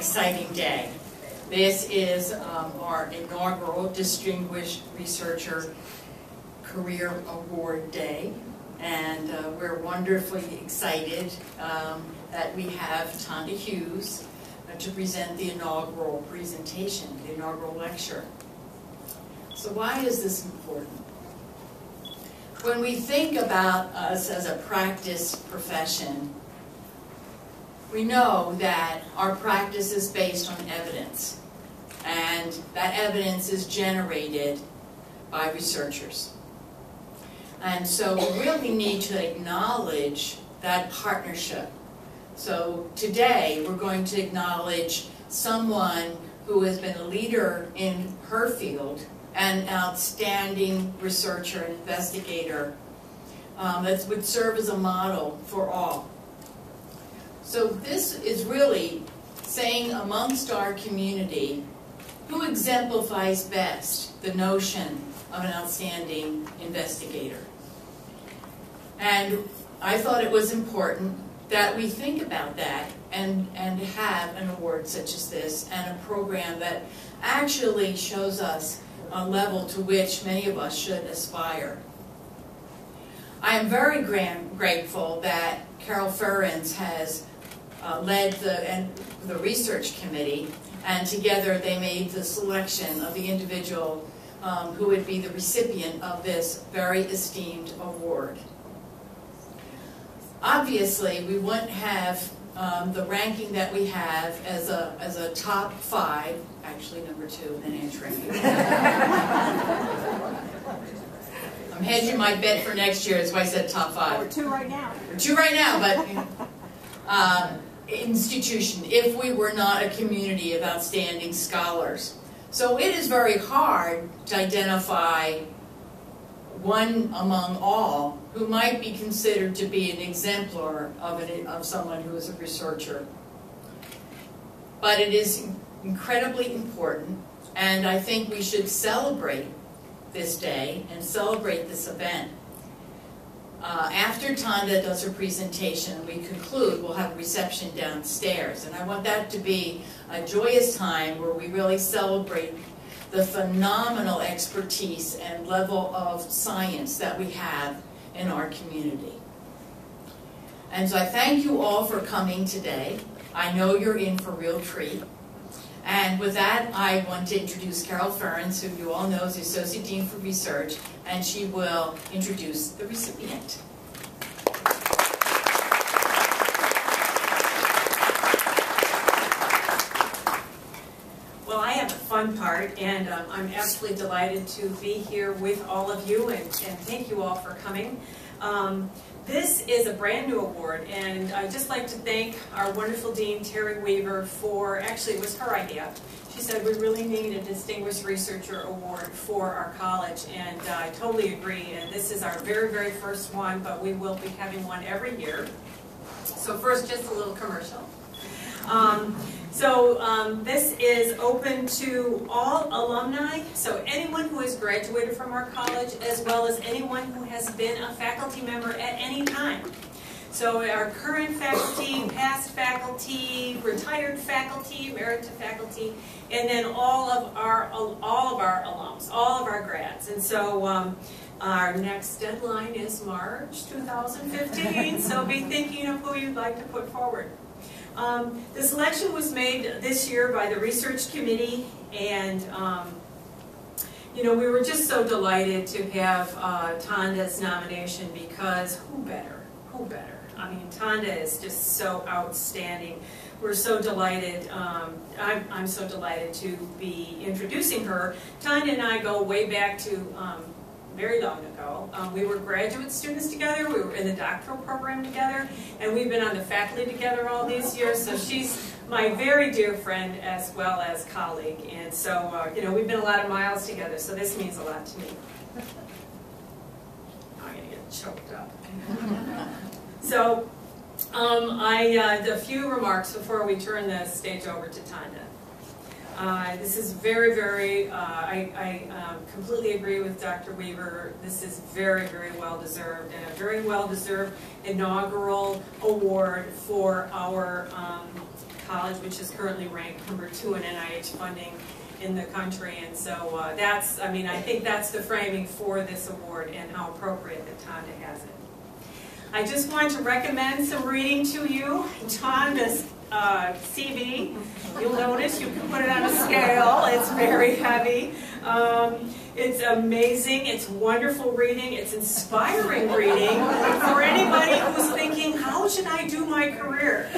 exciting day. This is our inaugural Distinguished Researcher Career Award Day, and we're wonderfully excited that we have Tonda Hughes to present the inaugural presentation, the inaugural lecture. So why is this important? When we think about us as a practice profession, we know that our practice is based on evidence, and that evidence is generated by researchers. And so we really need to acknowledge that partnership. So today we're going to acknowledge someone who has been a leader in her field, an outstanding researcher and investigator that would serve as a model for all. So this is really saying amongst our community who exemplifies best the notion of an outstanding investigator. And I thought it was important that we think about that and have an award such as this and a program that actually shows us a level to which many of us should aspire. I am very grateful that Carol Ferrans has led the research committee, and together they made the selection of the individual who would be the recipient of this very esteemed award. Obviously, we wouldn't have the ranking that we have as a top 5, actually number 2 in entering. I'm hedging my bet for next year, that's why I said top 5. We're 2 right now. We're 2 right now, but institution, if we were not a community of outstanding scholars. So it is very hard to identify one among all who might be considered to be an exemplar of someone who is a researcher. But it is incredibly important, and I think we should celebrate this day and celebrate this event. After Tonda does her presentation, we conclude, we'll have a reception downstairs, and I want that to be a joyous time where we really celebrate the phenomenal expertise and level of science that we have in our community. And so I thank you all for coming today. I know you're in for a real treat. And with that, I want to introduce Carol Ferrans, who you all know is the Associate Dean for Research, and she will introduce the recipient. Well, I have a fun part, and I'm absolutely delighted to be here with all of you, and thank you all for coming. This is a brand new award, and I'd just like to thank our wonderful Dean, Terri Weaver, for, actually it was her idea. She said we really need a Distinguished Researcher Award for our college, and I totally agree, and this is our very, very first one, but we will be having one every year. So first, just a little commercial. This is open to all alumni, so anyone who has graduated from our college, as well as anyone who has been a faculty member at any time. So our current faculty, past faculty, retired faculty, emerita faculty, and then all of our alums, all of our grads. And so our next deadline is March 2015, so be thinking of who you'd like to put forward. The selection was made this year by the research committee, and you know, we were just so delighted to have Tonda's nomination, because who better? Who better? I mean, Tonda is just so outstanding. We're so delighted. I'm so delighted to be introducing her. Tonda and I go way back to very long ago. We were graduate students together, we were in the doctoral program together, and we've been on the faculty together all these years, so she's my very dear friend as well as colleague, and so, you know, we've been a lot of miles together, so this means a lot to me. I'm going to get choked up. So, a few remarks before we turn the stage over to Tonda. This is very, very, I completely agree with Dr. Weaver. This is very, very well deserved, and a very well deserved inaugural award for our college, which is currently ranked number 2 in NIH funding in the country. And so that's, I mean, I think that's the framing for this award and how appropriate that Tonda has it. I just want to recommend some reading to you. Tonda's CV, you'll notice you can put it on a scale. It's very heavy. It's amazing. It's wonderful reading. It's inspiring reading for anybody who's thinking, how should I do my career?